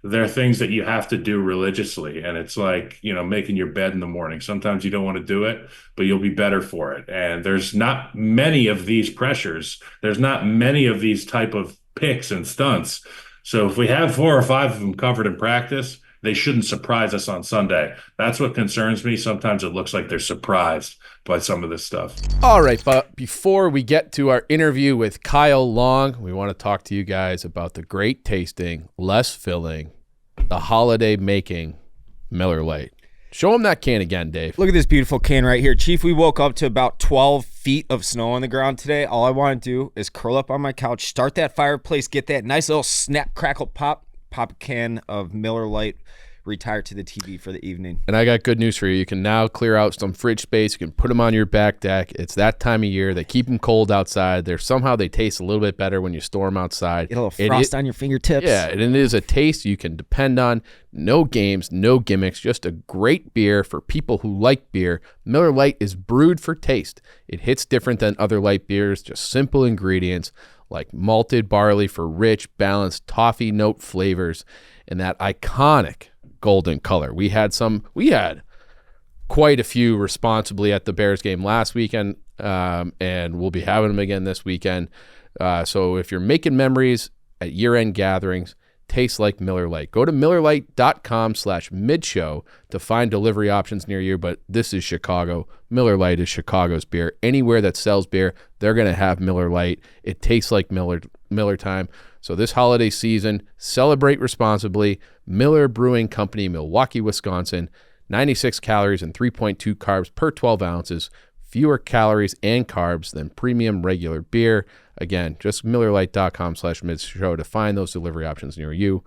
they're things that you have to do religiously. And it's like, making your bed in the morning. Sometimes you don't want to do it, but you'll be better for it. And there's not many of these pressures. There's not many of these type of picks and stunts. So if we have 4 or 5 of them covered in practice, they shouldn't surprise us on Sunday. That's what concerns me. Sometimes it looks like they're surprised by some of this stuff. All right, but before we get to our interview with Kyle Long, we want to talk to you guys about the great tasting, less filling, the holiday making Miller Lite. Show them that can again, Dave. Look at this beautiful can right here. Chief, we woke up to about 12 feet of snow on the ground today. All I want to do is curl up on my couch, start that fireplace, get that nice little snap, crackle, pop a can of Miller Lite, retire to the TV for the evening. And I got good news for you. You can now clear out some fridge space. You can put them on your back deck. It's that time of year. They keep them cold outside. Somehow they taste a little bit better when you store them outside. Get a little frost on your fingertips. Yeah, and it is a taste you can depend on. No games, no gimmicks, just a great beer for people who like beer. Miller Lite is brewed for taste. It hits different than other light beers, just simple ingredients like malted barley for rich, balanced toffee note flavors and that iconic golden color. We had quite a few responsibly at the Bears game last weekend, and we'll be having them again this weekend. So if you're making memories at year-end gatherings, taste like Miller Lite. Go to MillerLite.com/midshow to find delivery options near you, but this is Chicago. Miller Lite is Chicago's beer. Anywhere that sells beer, they're going to have Miller Lite. It tastes like Miller time. So this holiday season, celebrate responsibly. Miller Brewing Company, Milwaukee, Wisconsin. 96 calories and 3.2 carbs per 12 ounces. Fewer calories and carbs than premium regular beer. Again, just MillerLite.com/midshow to find those delivery options near you.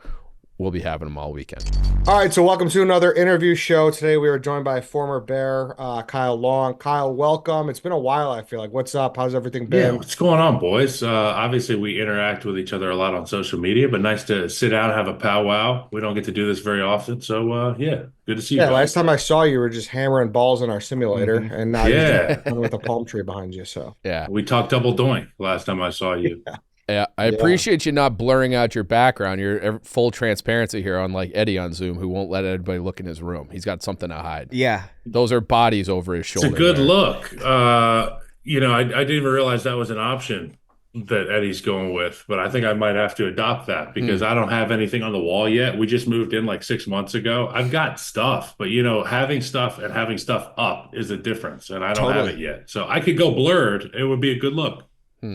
We'll be having them all weekend. All right, so welcome to another interview show. Today we are joined by former Bear, Kyle Long. Kyle, welcome. It's been a while, I feel like. What's up? How's everything been? Yeah, what's going on, boys? Obviously, we interact with each other a lot on social media, but nice to sit down and have a powwow. We don't get to do this very often, so yeah, good to see you Yeah, guys. last time I saw you, were just hammering balls in our simulator, and now Yeah. you're with a palm tree behind you. So Yeah. We talked double doink last time I saw you. Yeah, I appreciate you not blurring out your background. You're full transparency here, unlike Eddie on Zoom, who won't let anybody look in his room. He's got something to hide. Yeah. Those are bodies over his shoulder. It's a good there. look. I didn't even realize that was an option that Eddie's going with, but I think I might have to adopt that because I don't have anything on the wall yet. We just moved in like 6 months ago. I've got stuff, but having stuff and having stuff up is a difference, and I don't have it yet. So I could go blurred. It would be a good look.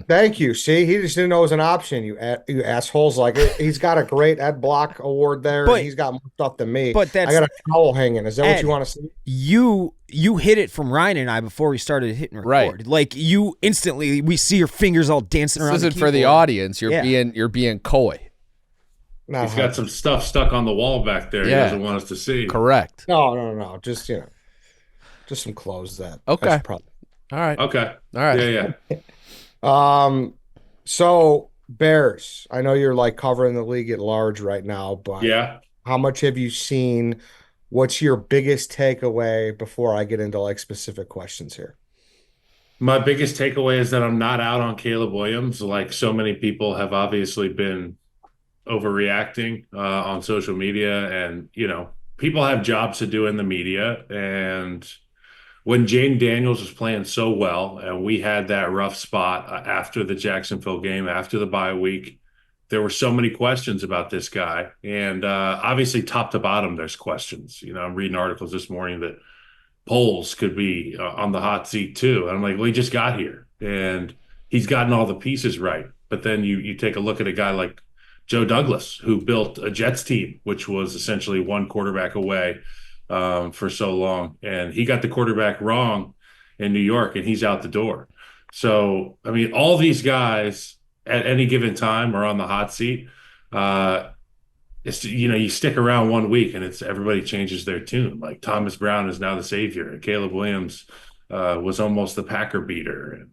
thank you. See, he just didn't know it was an option. You assholes! He's got a great Ed Block award there. But- and he's got more stuff than me. But I got a towel hanging. Is that what Ed, you want to see? You hit it from Ryan and I before we started hitting record. Right. Like you instantly, we see your fingers all dancing around. This isn't the for the keyboard. audience. You're being coy. No, He's got some stuff stuck on the wall back there. He Yeah. doesn't want us to see. Correct. no. Just some clothes that. Okay. I should probably. All right. Okay. All right. Yeah. So Bears, I know you're like covering the league at large right now, but Yeah. how much have you seen? What's your biggest takeaway before I get into like specific questions here? My biggest takeaway is that I'm not out on Caleb Williams. Like so many people have obviously been overreacting on social media, and people have jobs to do in the media. And when Jaden Daniels was playing so well, and we had that rough spot after the Jacksonville game, after the bye week, there were so many questions about this guy. And obviously, top to bottom, there's questions. I'm reading articles this morning that Poles could be on the hot seat too. And I'm like, well, he just got here, and he's gotten all the pieces right. But then you take a look at a guy like Joe Douglas, who built a Jets team, which was essentially one quarterback away for so long. And he got the quarterback wrong in New York, and he's out the door. So, I mean, all these guys at any given time are on the hot seat. You stick around 1 week and everybody changes their tune. Like Thomas Brown is now the savior, and Caleb Williams was almost the Packer beater. And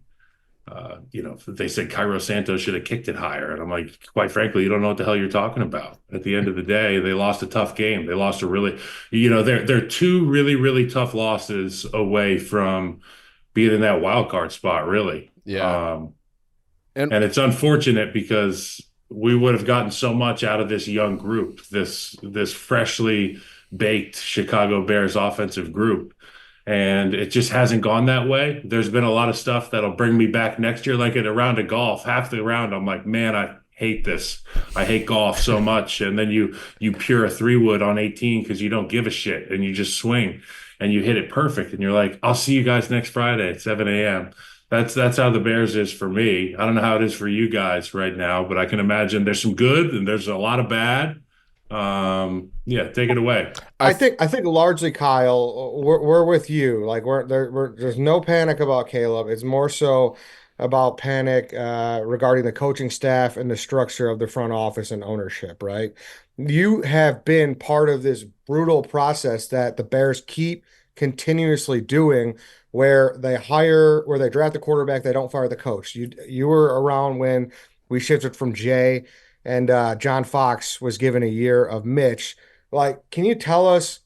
they said Cairo Santos should have kicked it higher. And I'm like, quite frankly, you don't know what the hell you're talking about. At the end of the day, they lost a tough game. They lost a really, they're two really, really tough losses away from being in that wild card spot, really. Yeah. And it's unfortunate because, we would have gotten so much out of this young group, this freshly baked Chicago Bears offensive group. And it just hasn't gone that way. There's been a lot of stuff that'll bring me back next year, like at a round of golf. Half the round, I'm like, man, I hate this. I hate golf so much. And then you pure a 3-wood on 18 because you don't give a shit, and you just swing and you hit it perfect. And you're like, I'll see you guys next Friday at 7 a.m. That's how the Bears is for me. I don't know how it is for you guys right now, but I can imagine there's some good and there's a lot of bad. Yeah, take it away. I think largely, Kyle, we're with you. Like there's no panic about Caleb. It's more so about panic regarding the coaching staff and the structure of the front office and ownership, right? You have been part of this brutal process that the Bears keep continuously doing, where they draft the quarterback, they don't fire the coach. You were around when we shifted from Jay and John Fox was given a year of Mitch. Like, can you tell us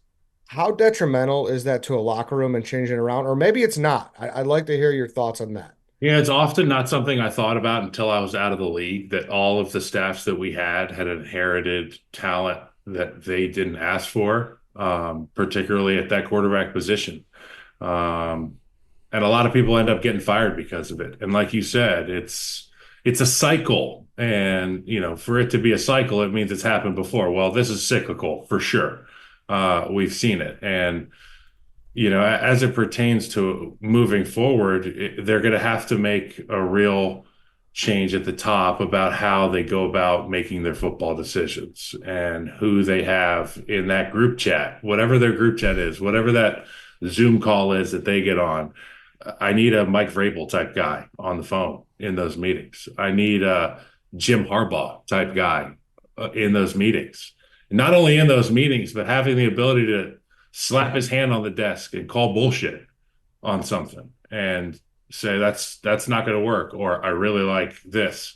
how detrimental is that to a locker room and changing it around? Or maybe it's not. I'd like to hear your thoughts on that. Yeah, it's often not something I thought about until I was out of the league, that all of the staffs that we had inherited talent that they didn't ask for, particularly at that quarterback position. Um, and a lot of people end up getting fired because of it. And like you said, it's a cycle. And, for it to be a cycle, it means it's happened before. Well, this is cyclical for sure. We've seen it. And as it pertains to moving forward, they're going to have to make a real change at the top about how they go about making their football decisions and who they have in that group chat, whatever their group chat is, whatever that Zoom call is that they get on. I need a Mike Vrabel type guy on the phone in those meetings. I need a Jim Harbaugh type guy in those meetings. Not only in those meetings, but having the ability to slap his hand on the desk and call bullshit on something and say that's not going to work, or I really like this.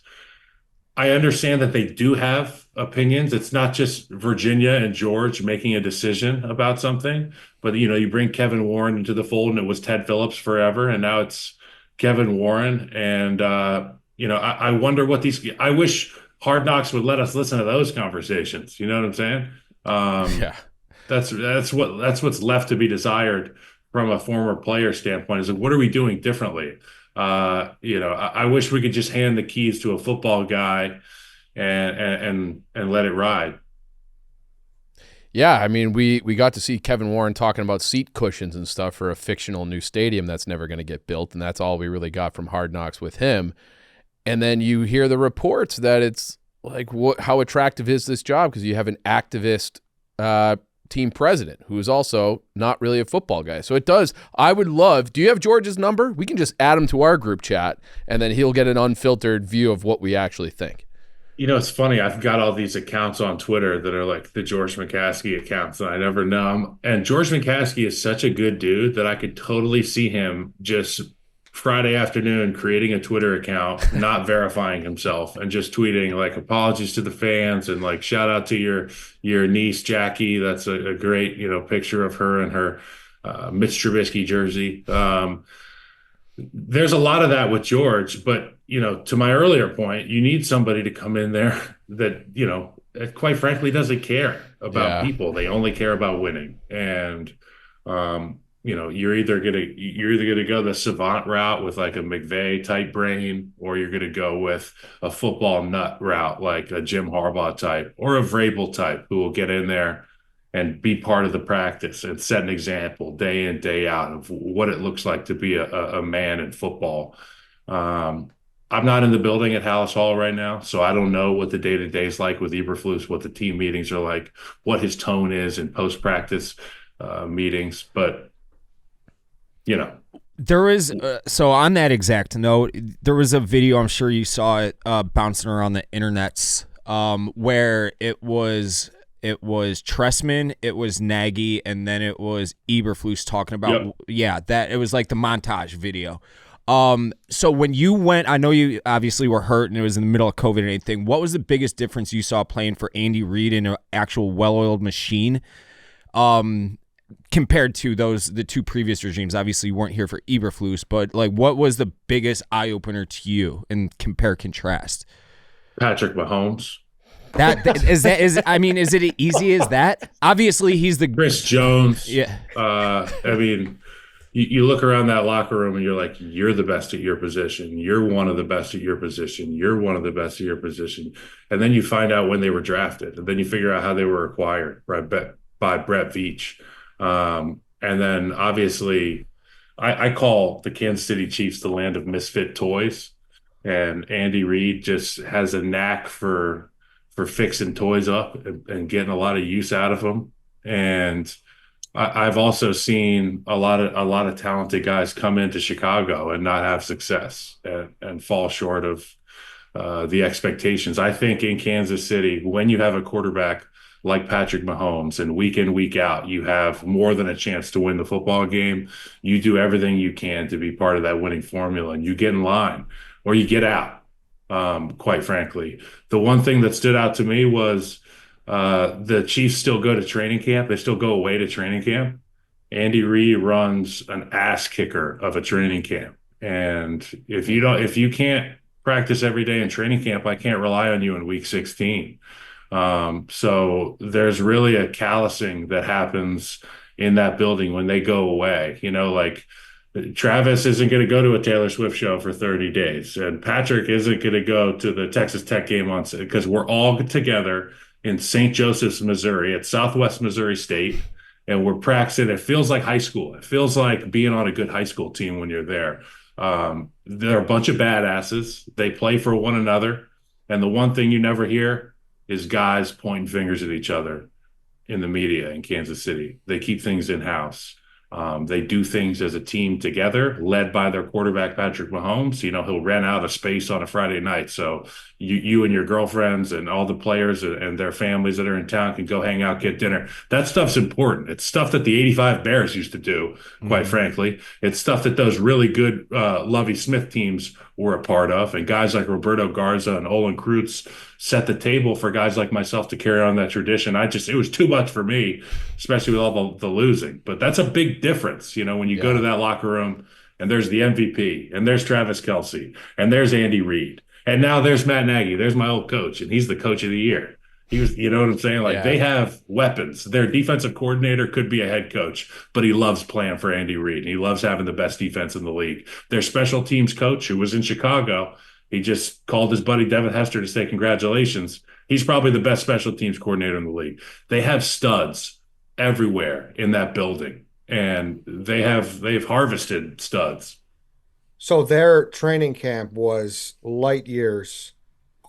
I understand that they do have opinions. It's not just Virginia and George making a decision about something, but you bring Kevin Warren into the fold, and it was Ted Phillips forever, and now it's Kevin Warren. And I wonder what I wish Hard Knocks would let us listen to those conversations. You know what I'm saying? Yeah. That's what's left to be desired from a former player standpoint, is like, what are we doing differently? I wish we could just hand the keys to a football guy and let it ride. Yeah, I mean, we got to see Kevin Warren talking about seat cushions and stuff for a fictional new stadium that's never going to get built, and that's all we really got from Hard Knocks with him. And then you hear the reports that it's like, how attractive is this job? Because you have an activist team president who is also not really a football guy. So it does. I would love, do you have George's number? We can just add him to our group chat, and then he'll get an unfiltered view of what we actually think. It's funny. I've got all these accounts on Twitter that are like the George McCaskey accounts, and I never know him. And George McCaskey is such a good dude that I could totally see him just Friday afternoon creating a Twitter account, not verifying himself, and just tweeting like apologies to the fans and like shout out to your niece Jackie. That's a great picture of her and her Mitch Trubisky jersey. There's a lot of that with George, but to my earlier point, you need somebody to come in there that quite frankly doesn't care about people. They only care about winning. And you're either gonna go the savant route with like a McVay type brain, or you're gonna go with a football nut route like a Jim Harbaugh type or a Vrabel type, who will get in there and be part of the practice and set an example day in, day out of what it looks like to be a man in football. I'm not in the building at Hallis Hall right now, so I don't know what the day-to-day is like with Eberflus, what the team meetings are like, what his tone is in post-practice meetings. But, There is, so on that exact note, there was a video, I'm sure you saw it bouncing around the internets, where it was Tressman, it was Nagy, and then it was Eberflus talking about, that it was like the montage video. So when you went, I know you obviously were hurt and it was in the middle of COVID and anything. What was the biggest difference you saw playing for Andy Reid in an actual well-oiled machine, compared to the two previous regimes? Obviously you weren't here for Eberflus, but like, what was the biggest eye-opener to you, and compare contrast? Patrick Mahomes. Is it easy as that? Obviously, he's the Chris Jones. yeah. I mean, you look around that locker room and you're like, you're the best at your position. You're one of the best at your position. You're one of the best at your position. And then you find out when they were drafted. And then you figure out how they were acquired by Brett Veach. And then obviously, I call the Kansas City Chiefs the land of misfit toys. And Andy Reid just has a knack for fixing toys up and getting a lot of use out of them. And I've also seen a lot of talented guys come into Chicago and not have success and fall short of the expectations. I think in Kansas City, when you have a quarterback like Patrick Mahomes and week in, week out, you have more than a chance to win the football game. You do everything you can to be part of that winning formula, and you get in line or you get out. Quite frankly, the one thing that stood out to me was the Chiefs still go to training camp. They still go away to training camp. Andy Reid runs an ass kicker of a training camp. And if you can't practice every day in training camp, I can't rely on you in week 16. So there's really a callousing that happens in that building when they go away. Like Travis isn't going to go to a Taylor Swift show for 30 days, and Patrick isn't going to go to the Texas Tech game because we're all together in St. Joseph's, Missouri, at Southwest Missouri State, and we're practicing. It feels like high school. It feels like being on a good high school team when you're there. They're a bunch of badasses. They play for one another, and the one thing you never hear is guys pointing fingers at each other in the media in Kansas City. They keep things in-house. They do things as a team together, led by their quarterback, Patrick Mahomes. He'll rent out a space on a Friday night. So you and your girlfriends and all the players and their families that are in town can go hang out, get dinner. That stuff's important. It's stuff that the 85 Bears used to do, quite frankly. It's stuff that those really good Lovie Smith teams were a part of. And guys like Roberto Garza and Olin Kreutz set the table for guys like myself to carry on that tradition. It was too much for me, especially with all the losing. But that's a big difference, when you go to that locker room and there's the MVP and there's Travis Kelce and there's Andy Reid and now there's Matt Nagy. There's my old coach, and he's the coach of the year. He was, you know what I'm saying? Like They have weapons. Their defensive coordinator could be a head coach, but he loves playing for Andy Reid. He loves having the best defense in the league. Their special teams coach, who was in Chicago, he just called his buddy Devin Hester to say congratulations. He's probably the best special teams coordinator in the league. They have studs everywhere in that building, and they've harvested studs. So their training camp was light years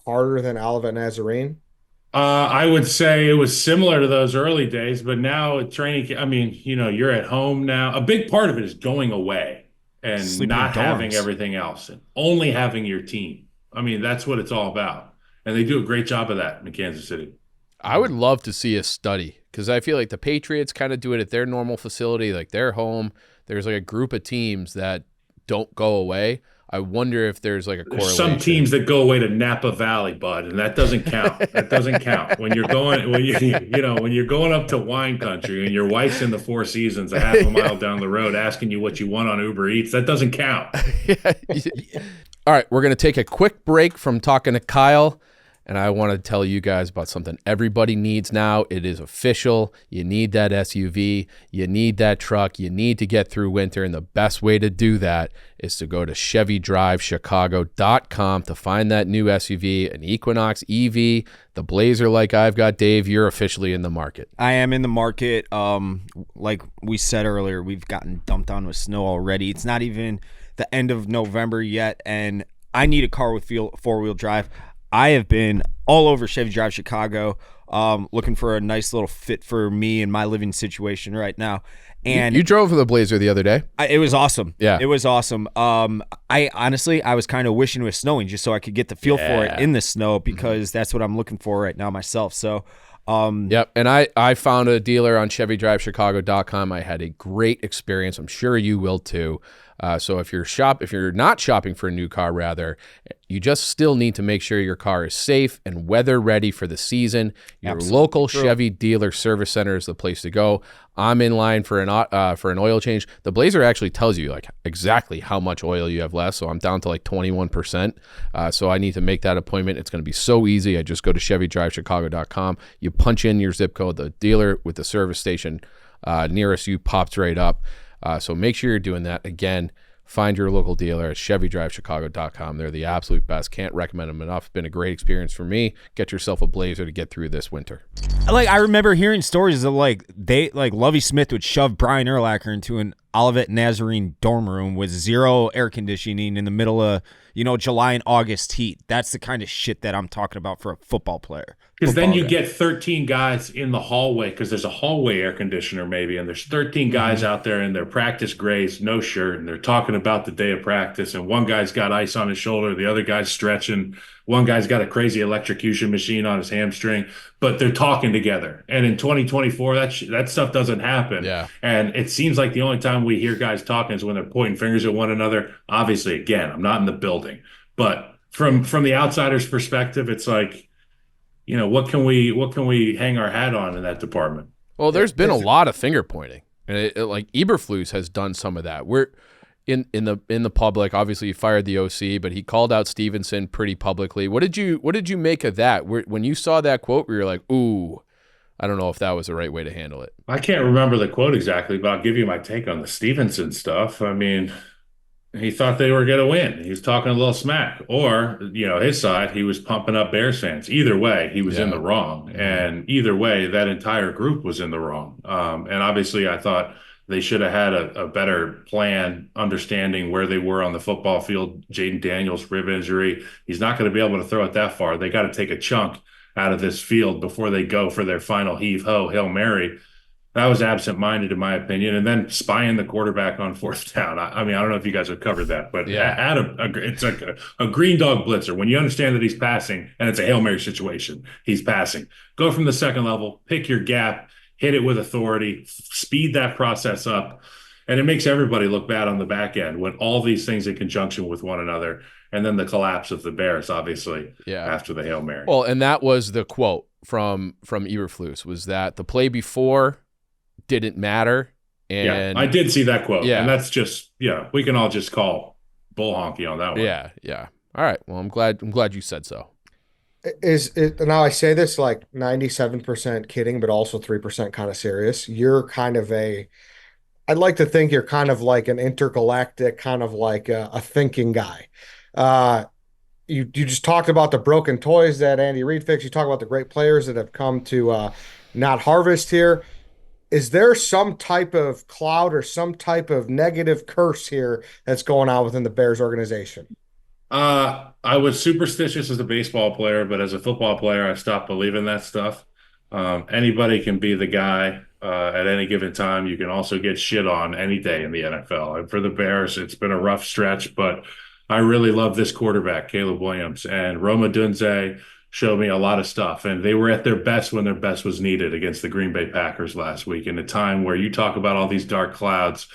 harder than Olivet Nazarene. I would say it was similar to those early days, but now training, you're at home now. A big part of it is going away and Sleeping not in dorms. having everything else and only having your team. That's what it's all about. And they do a great job of that in Kansas City. I would love to see a study because I feel like the Patriots kind of do it at their normal facility, like their home. There's like a group of teams that don't go away. I wonder if there's like a correlation. There's some teams that go away to Napa Valley, bud, and that doesn't count. That doesn't count. When you're going up to wine country and your wife's in the Four Seasons a half a mile down the road asking you what you want on Uber Eats, that doesn't count. All right, we're going to take a quick break from talking to Kyle, and I want to tell you guys about something everybody needs now. It is official. You need that SUV. You need that truck. You need to get through winter, and the best way to do that is to go to ChevyDriveChicago.com to find that new SUV, an Equinox EV, the Blazer like I've got. Dave, you're officially in the market. I am in the market. Like we said earlier, we've gotten dumped on with snow already. It's not even the end of November yet, and I need a car with four-wheel drive. I have been all over Chevy Drive Chicago looking for a nice little fit for me and my living situation right now. And you drove the Blazer the other day. It was awesome. Yeah. It was awesome. I honestly was kind of wishing it was snowing just so I could get the feel for it in the snow because that's what I'm looking for right now myself. So yep. And I found a dealer on ChevyDriveChicago.com. I had a great experience. I'm sure you will too. So if you're not shopping for a new car, rather, you just still need to make sure your car is safe and weather ready for the season. Your local Chevy dealer service center is the place to go. I'm in line for an oil change. The Blazer actually tells you like exactly how much oil you have left. So I'm down to like 21%. So I need to make that appointment. It's going to be so easy. I just go to ChevyDriveChicago.com. You punch in your zip code. The dealer with the service station nearest you pops right up. So make sure you're doing that. Again, find your local dealer at ChevyDriveChicago.com. They're the absolute best. Can't recommend them enough. It's been a great experience for me. Get yourself a Blazer to get through this winter. Like, I remember hearing stories of like Lovie Smith would shove Brian Urlacher into an Olivet Nazarene dorm room with zero air conditioning in the middle of, July and August heat. That's the kind of shit that I'm talking about for a football player. Because then you get 13 guys in the hallway, because there's a hallway air conditioner maybe, and there's 13 guys out there in their practice grays, no shirt, and they're talking about the day of practice, and one guy's got ice on his shoulder, the other guy's stretching, one guy's got a crazy electrocution machine on his hamstring, but they're talking together. And in 2024, that stuff doesn't happen. Yeah. And it seems like the only time we hear guys talking is when they're pointing fingers at one another. Obviously, again, I'm not in the building, but from the outsider's perspective, it's like, what can we hang our hat on in that department? Well, there's been a lot of finger pointing, and like Eberflus has done some of that. We're in the public. Obviously, he fired the OC, but he called out Stevenson pretty publicly. What did you make of that? When you saw that quote, were you like, ooh, I don't know if that was the right way to handle it? I can't remember the quote exactly, but I'll give you my take on the Stevenson stuff. I mean, he thought they were going to win. He was talking a little smack. Or, his side, he was pumping up Bears fans. Either way, he was in the wrong. And either way, that entire group was in the wrong. And obviously, I thought they should have had a better plan, understanding where they were on the football field. Jaden Daniels, rib injury. He's not going to be able to throw it that far. They got to take a chunk out of this field before they go for their final heave-ho, Hail Mary. That was absent-minded, in my opinion, and then spying the quarterback on fourth down. I mean, I don't know if you guys have covered that, but it's like a green dog blitzer. When you understand that he's passing and it's a Hail Mary situation, he's passing. Go from the second level, pick your gap, hit it with authority, speed that process up, and it makes everybody look bad on the back end when all these things in conjunction with one another, and then the collapse of the Bears, obviously, after the Hail Mary. Well, and that was the quote from Eberflus, was that the play before didn't matter. And I did see that quote. Yeah. And that's just, we can all just call bull honky on that one. Yeah. All right. Well, I'm glad you said so. Is it now? I say this like 97% kidding, but also 3% kind of serious. You're kind of I'd like to think you're kind of like an intergalactic, kind of like a thinking guy. You just talked about the broken toys that Andy Reid fixed. You talk about the great players that have come to not harvest here. Is there some type of cloud or some type of negative curse here that's going on within the Bears organization? I was superstitious as a baseball player, but as a football player, I stopped believing that stuff. Anybody can be the guy at any given time. You can also get shit on any day in the NFL. And for the Bears, it's been a rough stretch, but I really love this quarterback, Caleb Williams, and Roma Dunze showed me a lot of stuff, and they were at their best when their best was needed against the Green Bay Packers last week. In a time where you talk about all these dark clouds,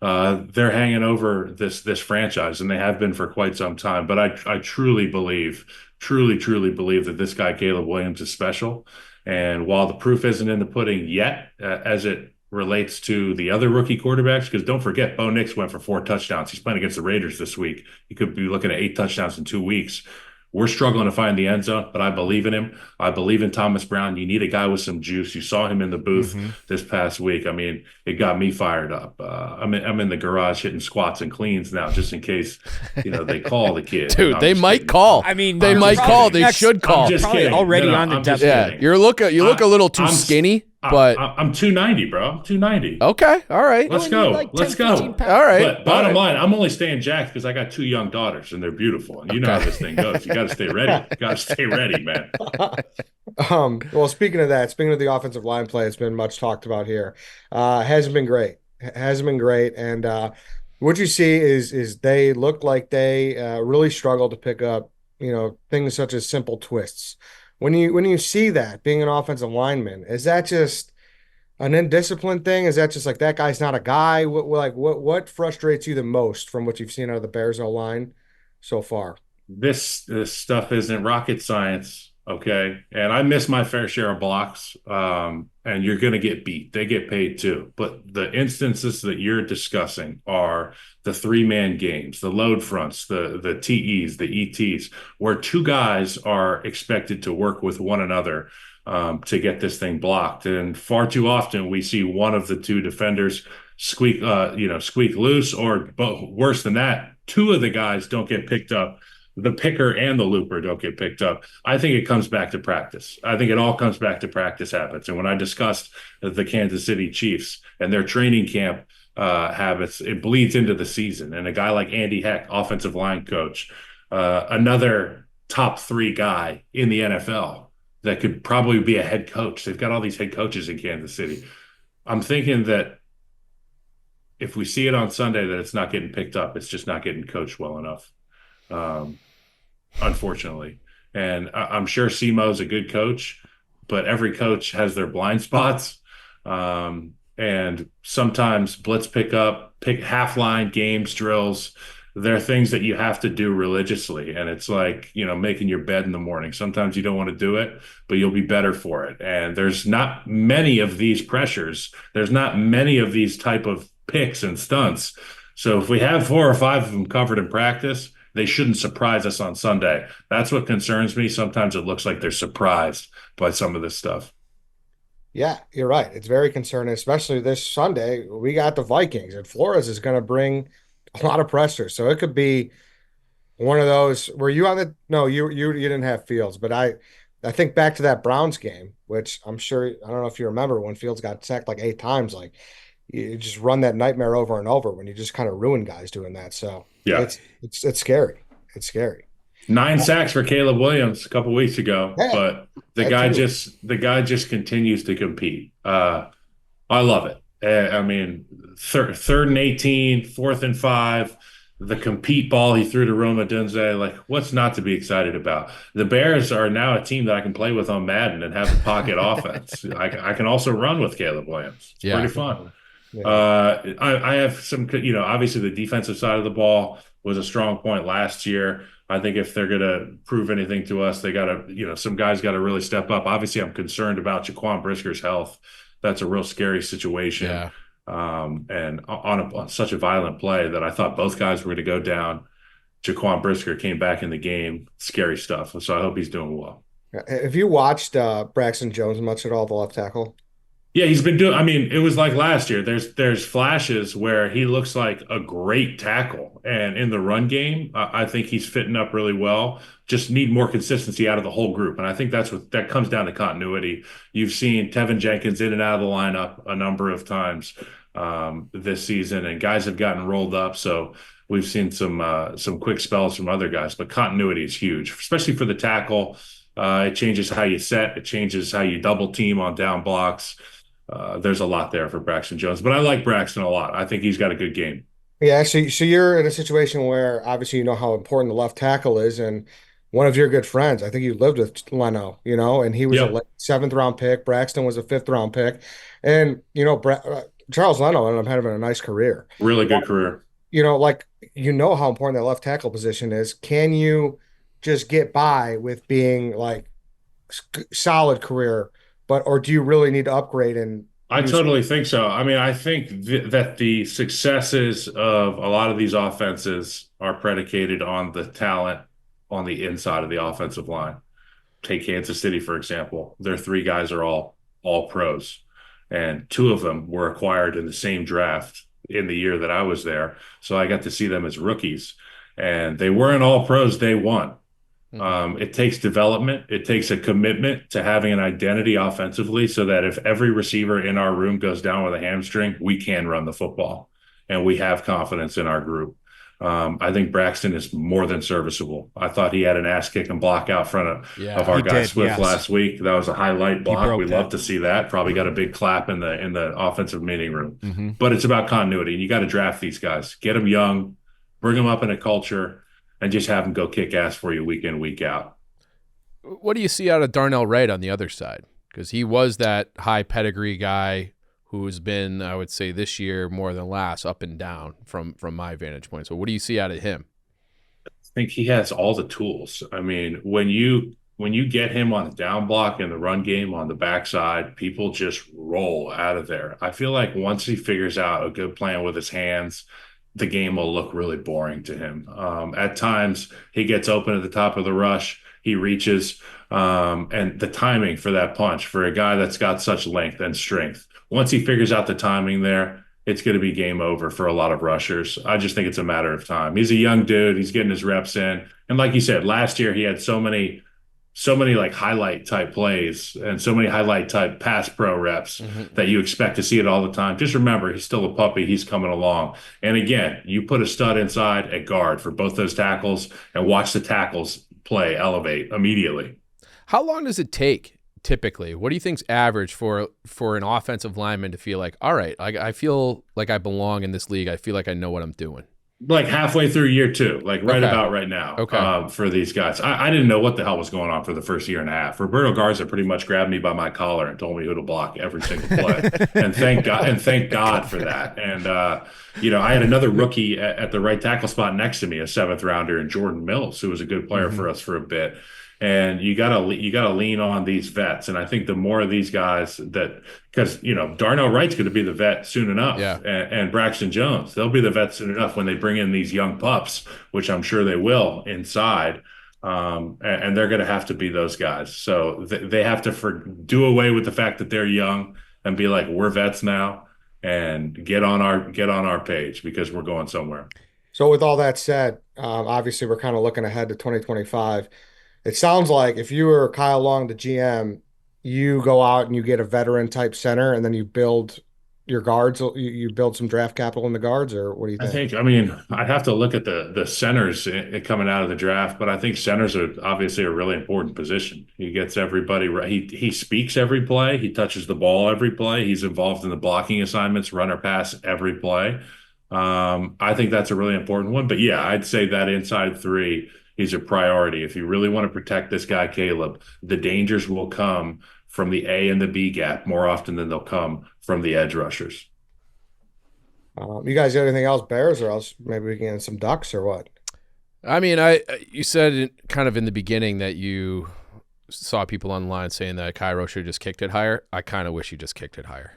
they're hanging over this franchise, and they have been for quite some time. But I truly believe that this guy Caleb Williams is special. And while the proof isn't in the pudding yet, as it relates to the other rookie quarterbacks, because don't forget, Bo Nix went for 4 touchdowns. He's playing against the Raiders this week. He could be looking at 8 touchdowns in 2 weeks. We're struggling to find the end zone, but I believe in him. I believe in Thomas Brown. You need a guy with some juice. You saw him in the booth this past week. I mean, it got me fired up. I'm in the garage hitting squats and cleans now, just in case they call the kid. Dude, they might call. I mean, they might call. They should call. I'm just kidding. Already on the depth. Yeah, you look a little too skinny. But I'm 290, bro. I'm 290. Okay, all right. Let's go. Let's go. All right. But bottom line, I'm only staying jacked because I got 2 young daughters and they're beautiful. And you know how this thing goes. You got to stay ready. Got to stay ready, man. Well, speaking of the offensive line play, it's been much talked about here. Hasn't been great. And what you see is they look like they really struggle to pick up, things such as simple twists. When you see that being an offensive lineman, is that just an indisciplined thing? Is that just like that guy's not a guy? What frustrates you the most from what you've seen out of the Bears O line so far? This stuff isn't rocket science, okay? And I miss my fair share of blocks. And you're going to get beat. They get paid too. But the instances that you're discussing are the three-man games, the load fronts, the TEs, the ETs, where two guys are expected to work with one another to get this thing blocked. And far too often we see one of the two defenders squeak loose, or worse than that, two of the guys don't get picked up, the picker and the looper don't get picked up. I think it comes back to practice. I think it all comes back to practice habits. And when I discussed the Kansas City Chiefs and their training camp habits, it bleeds into the season. And a guy like Andy Heck, offensive line coach, another top three guy in the NFL that could probably be a head coach. They've got all these head coaches in Kansas City. I'm thinking that if we see it on Sunday that it's not getting picked up, it's just not getting coached well enough. Um, Unfortunately. And I'm sure Simo's a good coach, but every coach has their blind spots. And sometimes blitz pickup, pick half line games, drills, they're things that you have to do religiously. And it's like, making your bed in the morning. Sometimes you don't want to do it, but you'll be better for it. And there's not many of these pressures. There's not many of these type of picks and stunts. So if we have 4 or 5 of them covered in practice, they shouldn't surprise us on Sunday. That's what concerns me. Sometimes it looks like they're surprised by some of this stuff. Yeah, you're right. It's very concerning, especially this Sunday. We got the Vikings, and Flores is going to bring a lot of pressure. So it could be one of those. Were you on the? No, you didn't have Fields, but I think back to that Browns game, which I'm sure I don't know if you remember when Fields got sacked like 8 times. Like you just run that nightmare over and over when you just kind of ruin guys doing that. So Yeah. it's scary. It's scary. 9 sacks for Caleb Williams a couple weeks ago, Yeah, but that too. the guy just continues to compete. I love it. I mean, third and 18, 4th and 5, the compete ball he threw to Roma Dunze. Like, what's not to be excited about? The Bears are now a team that I can play with on Madden and have a pocket offense. I can also run with Caleb Williams. It's Yeah. pretty fun. Yeah. I have some, obviously the defensive side of the ball was a strong point last year. I think if they're going to prove anything to us, they got to, some guys got to really step up. Obviously, I'm concerned about Jaquan Brisker's health. That's a real scary situation. Yeah. And on such a violent play that I thought both guys were going to go down. Jaquan Brisker came back in the game. Scary stuff. So I hope he's doing well. Have you watched Braxton Jones much at all, the left tackle? Yeah, he's been doing. I mean, it was like last year. There's flashes where he looks like a great tackle, and in the run game, I think he's fitting up really well. Just need more consistency out of the whole group, and I think that comes down to continuity. You've seen Tevin Jenkins in and out of the lineup a number of times this season, and guys have gotten rolled up. So we've seen some quick spells from other guys, but continuity is huge, especially for the tackle. It changes how you set. It changes how you double team on down blocks. There's a lot there for Braxton Jones, but I like Braxton a lot. I think he's got a good game. Yeah, so you're in a situation where obviously you know how important the left tackle is, and one of your good friends, I think you lived with Leno, and he was a Yep, late 7th round pick. Braxton was a 5th round pick, and Charles Leno ended up having a nice career. really good career. Like how important that left tackle position is. Can you just get by with being like solid career, or do you really need to upgrade and I use? totally think so. I mean, I think that the successes of a lot of these offenses are predicated on the talent on the inside of the offensive line. Take Kansas City, for example. Their 3 guys are all pros, and 2 of them were acquired in the same draft in the year that I was there. So I got to see them as rookies, and they weren't all pros day one. It takes development. It takes a commitment to having an identity offensively so that if every receiver in our room goes down with a hamstring, we can run the football and we have confidence in our group. I think Braxton is more than serviceable. I thought he had an ass kicking block out front of Yeah. our He guy did, Swift yes. last week. That was a highlight He block. broke We that. love to see that. Probably got a big clap in the offensive meeting room. Mm-hmm. But it's about continuity, and you got to draft these guys, get them young, bring them up in a culture, and just have them go kick ass for you week in, week out. What do you see out of Darnell Wright on the other side? Because he was that high pedigree guy who's been, I would say, this year more than last, up and down from my vantage point. So what do you see out of him? I think he has all the tools. I mean, when you get him on the down block in the run game on the backside, people just roll out of there. I feel like once he figures out a good plan with his hands, the game will look really boring to him. At times, he gets open at the top of the rush, he reaches, and the timing for that punch for a guy that's got such length and strength. Once he figures out the timing there, it's going to be game over for a lot of rushers. I just think it's a matter of time. He's a young dude. He's getting his reps in. And like you said, last year he had so many like highlight type plays and so many highlight type pass pro reps that you expect to see it all the time. Just remember, he's still a puppy. He's coming along. And again, you put a stud inside at guard for both those tackles and watch the tackles play elevate immediately. How long does it take typically? What do you think's average for an offensive lineman to feel like, all right, I feel like I belong in this league. I feel like I know what I'm doing. Like halfway through year two, like about right now, for these guys. I didn't know what the hell was going on for the first year and a half. Roberto Garza pretty much grabbed me by my collar and told me who to block every single play. and thank God for that. And, I had another rookie at the right tackle spot next to me, a seventh rounder, and Jordan Mills, who was a good player for us for a bit. And you gotta lean on these vets, and I think the more of these guys because Darnell Wright's going to be the vet soon enough, and Braxton Jones, they'll be the vets soon enough when they bring in these young pups, which I'm sure they will inside, and they're going to have to be those guys. So they have to do away with the fact that they're young and be like, we're vets now, and get on our page because we're going somewhere. So with all that said, obviously we're kind of looking ahead to 2025. It sounds like if you were Kyle Long, the GM, you go out and you get a veteran type center and then you build your guards, you build some draft capital in the guards, or what do you think? I'd have to look at the centers coming out of the draft, but I think centers are obviously a really important position. He gets everybody right. He speaks every play. He touches the ball every play. He's involved in the blocking assignments, run or pass every play. I think that's a really important one. But yeah, I'd say that inside three is a priority. If you really want to protect this guy, Caleb, the dangers will come from the A and the B gap more often than they'll come from the edge rushers. You guys got anything else, Bears, or else maybe we can get some Ducks or what? I mean, you said kind of in the beginning that you saw people online saying that Cairo should have just kicked it higher. I kind of wish he just kicked it higher.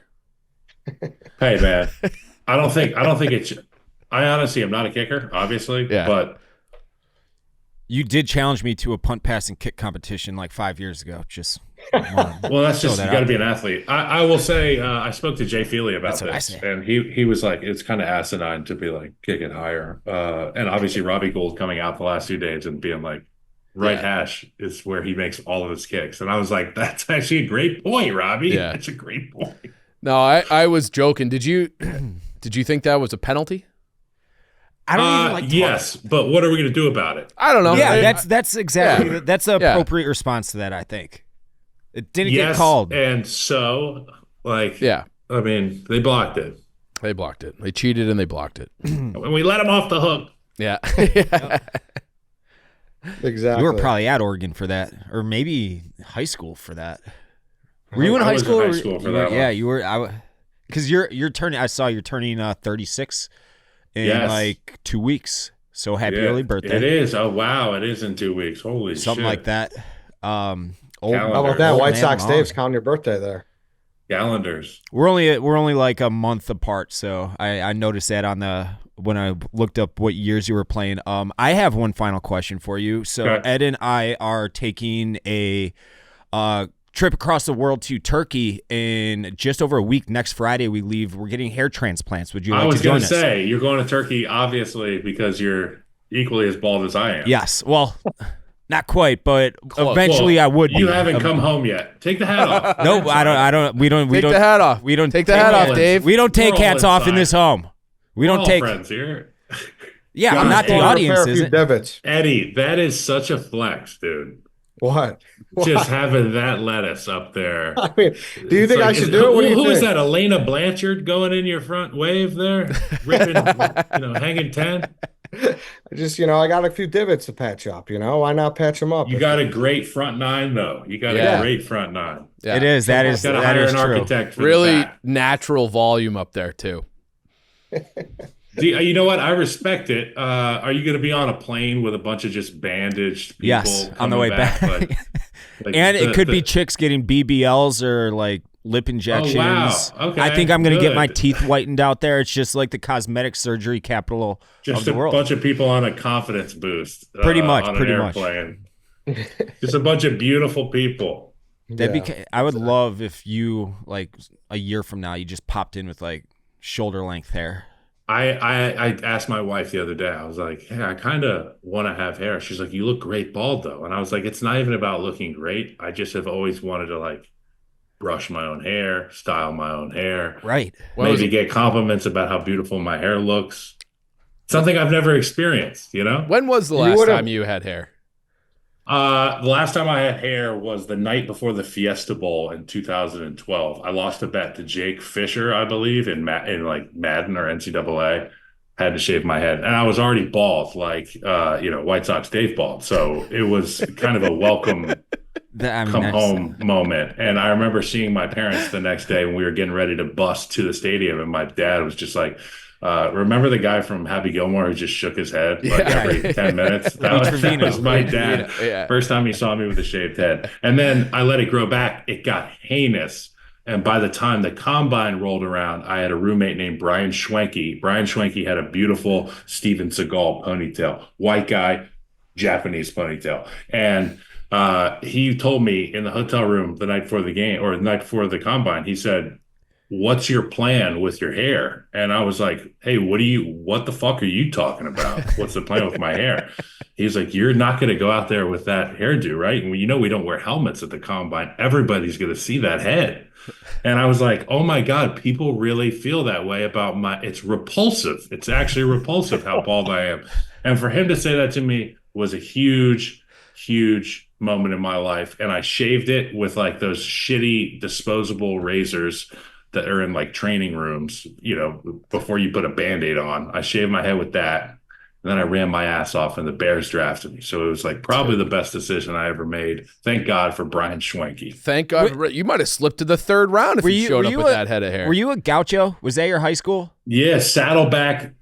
Hey, man, I don't think it's. I honestly am not a kicker, obviously, but. You did challenge me to a punt, pass, and kick competition like 5 years ago. Well, that's just, you got to be an athlete. I will say, I spoke to Jay Feely about this, and he was like, it's kind of asinine to be like, kick it higher. And obviously, Robbie Gould coming out the last 2 days and being like, hash is where he makes all of his kicks. And I was like, that's actually a great point, Robbie. Yeah. That's a great point. No, I was joking. Did you think that was a penalty? I don't even like yes, but what are we going to do about it? I don't know. Yeah, that's exactly that's the appropriate response to that, I think. It didn't get called. And so, I mean, they blocked it. They blocked it. They cheated and they blocked it. And we let them off the hook. Yeah. Exactly. You were probably at Oregon for that, or maybe high school for that. Were you in high school? I was in high school for that. Yeah, you were. Because you're turning. I saw you're turning 36 in like 2 weeks. So happy early birthday! It is. Oh wow, it is in 2 weeks. Holy shit! Something like that. How about that? White Sox Dave's counting your birthday there. Calendars. We're only like a month apart, so I noticed that when I looked up what years you were playing. I have one final question for you. So Ed and I are taking a trip across the world to Turkey in just over a week. Next Friday we leave. We're getting hair transplants. Would you like to join us? I was going to say, you're going to Turkey obviously because you're equally as bald as I am. Yes. Well, not quite, but eventually I would. You haven't come home yet. Take the hat off. No, I don't. We don't. Take the hat off. We don't take the hat off, Dave. We don't take hats off in this home. We don't take friends here. Yeah, I'm not the audience, is it? Eddie, that is such a flex, dude. What? Just having that lettuce up there. I mean, do you think I should do it? What do you think? Who is that? Elena Blanchard going in your front wave there, ripping, hanging 10. I just, I got a few divots to patch up, why not patch them up? You got a great front nine, though. You got a Yeah. great front nine. Yeah. It is. That is Got to that hire is an true. architect for the Really back. natural volume up there too. You know what? I respect it. Are you going to be on a plane with a bunch of just bandaged people Yes, on the coming way back. Like And it could be chicks getting BBLs or like lip injections. Oh, wow. Okay, I think I'm going to get my good. teeth whitened out there. It's just like the cosmetic surgery capital just of the a world. bunch of people on a confidence boost. Pretty much, on pretty an much. airplane. Just a bunch of beautiful people. I would love if you, like, a year from now, you just popped in with like shoulder length hair. I asked my wife the other day, I was like, hey, I kind of want to have hair. She's like, you look great bald though. And I was like, it's not even about looking great. I just have always wanted to like brush my own hair, style my own hair, Right. maybe get compliments about how beautiful my hair looks. Something I've never experienced, When was the last time you had hair? The last time I had hair was the night before the Fiesta Bowl in 2012. I lost a bet to Jake Fisher, I believe, in like Madden or NCAA. Had to shave my head, and I was already bald, like White Sox Dave bald. So it was kind of a welcome come home moment. And I remember seeing my parents the next day when we were getting ready to bus to the stadium, and my dad was just like, remember the guy from Happy Gilmore who just shook his head like every 10 minutes? That was my dad. Yeah. First time he saw me with a shaved head. And then I let it grow back. It got heinous. And by the time the combine rolled around, I had a roommate named Brian Schwenke. Brian Schwenke had a beautiful Steven Seagal ponytail, white guy, Japanese ponytail. And he told me in the hotel room the night before the game or the night before the combine, he said, what's your plan with your hair? And I was like, hey, what the fuck are you talking about? What's the plan with my hair? He's like, you're not going to go out there with that hairdo, right? And we don't wear helmets at the combine. Everybody's going to see that head. And I was like, oh my God, people really feel that way about it's repulsive. It's actually repulsive how bald I am. And for him to say that to me was a huge, huge moment in my life. And I shaved it with like those shitty disposable razors that are in like training rooms, before you put a Band-Aid on. I shaved my head with that. And then I ran my ass off and the Bears drafted me. So it was like probably the best decision I ever made. Thank God for Brian Schwenke. Thank God. You might have slipped to the third round if you showed up with that head of hair. Were you a gaucho? Was that your high school? Yeah, Saddleback.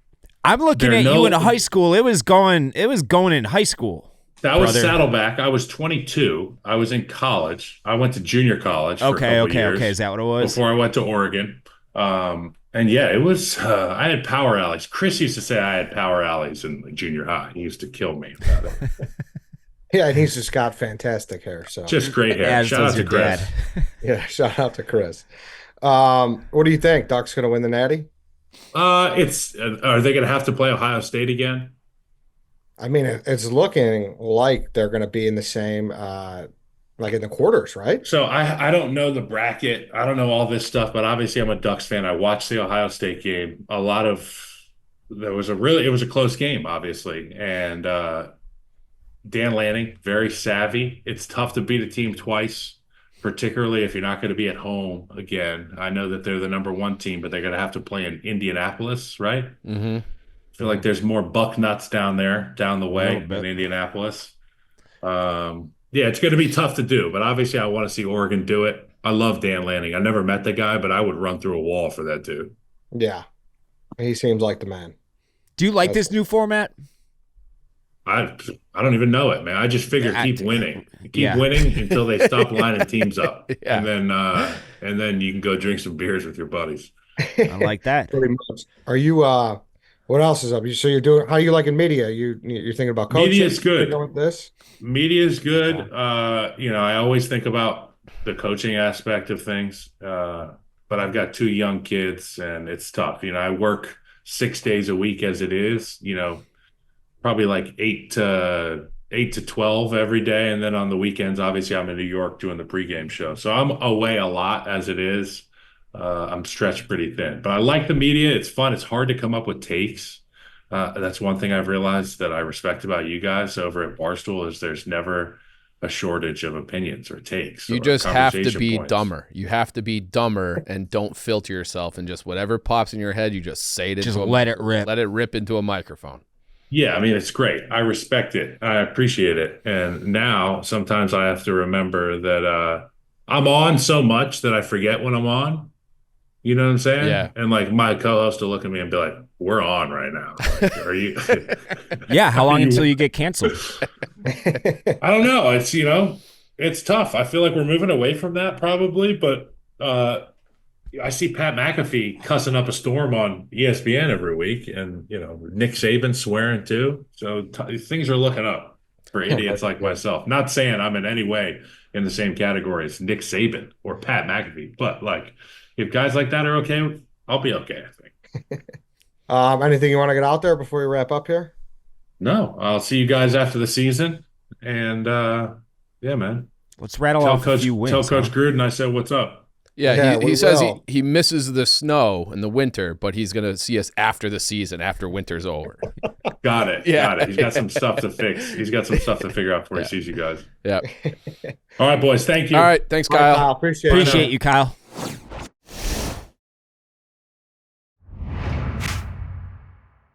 I'm looking at you in a high school. It was going in high school. That was Saddleback. I was 22. I was in college. I went to junior college for a couple years. Is that what it was? Before I went to Oregon. And yeah, it was, I had power alleys. Chris used to say I had power alleys in junior high. He used to kill me about it. Yeah, and he's just got fantastic hair. So just great hair. Shout out to Chris. Yeah, shout out to Chris. What do you think? Ducks going to win the Natty? Are they going to have to play Ohio State again? I mean, it's looking like they're going to be in the same, like in the quarters, right? So I don't know the bracket. I don't know all this stuff, but obviously I'm a Ducks fan. I watched the Ohio State game. It was a close game, obviously. And Dan Lanning, very savvy. It's tough to beat a team twice, particularly if you're not going to be at home again. I know that they're the number one team, but they're going to have to play in Indianapolis, right? Mm-hmm. I feel like there's more buck nuts down the way in Indianapolis. Yeah, it's going to be tough to do, but obviously I want to see Oregon do it. I love Dan Lanning. I never met the guy, but I would run through a wall for that dude. Yeah, he seems like the man. Do you like this new format? I don't even know it, man. I just figure keep winning until they stop lining teams up, and then you can go drink some beers with your buddies. I like that. Pretty much. Are you? What else is up? So you're doing? How are you liking media? You're thinking about coaching? Media is good. With this? Media is good. I always think about the coaching aspect of things, but I've got two young kids, and it's tough. I work 6 days a week as it is. Probably like 8 to 12 every day, and then on the weekends, obviously, I'm in New York doing the pregame show, so I'm away a lot as it is. I'm stretched pretty thin, but I like the media. It's fun. It's hard to come up with takes. That's one thing I've realized that I respect about you guys over at Barstool is there's never a shortage of opinions or takes. You just have to be dumber. You have to be dumber and don't filter yourself, and just whatever pops in your head, you just say it. Just let it rip. Let it rip into a microphone. Yeah, I mean, it's great. I respect it. I appreciate it. And now sometimes I have to remember that I'm on so much that I forget when I'm on. You know what I'm Yeah. saying? And like my co-host will look at me and be like, "We're on right now. Like, are you?" Yeah, how are long you until you get canceled? I don't know. It's it's tough. I feel like we're moving away from that probably, but I see Pat McAfee cussing up a storm on ESPN every week, and Nick Saban swearing too. So things are looking up for idiots like Yeah. myself. Not saying I'm in any way in the same category as Nick Saban or Pat McAfee, but like if guys like that are okay, I'll be okay, I think. Anything you want to get out there before we wrap up here? No, I'll see you guys after the season, and yeah, man. Let's rattle Tell off a Coach few tell wins. Coach Huh? Gruden I said what's up. Yeah, Yeah, he we says will. he misses the snow in the winter, but he's going to see us after the season, after winter's over. Got it. Yeah. Got it. He's got some stuff to fix. He's got some stuff to figure out before Yeah. he sees you guys. Yeah. All right, boys. Thank you. All right. Thanks, All right, Kyle. Kyle, appreciate it. Appreciate you, Kyle.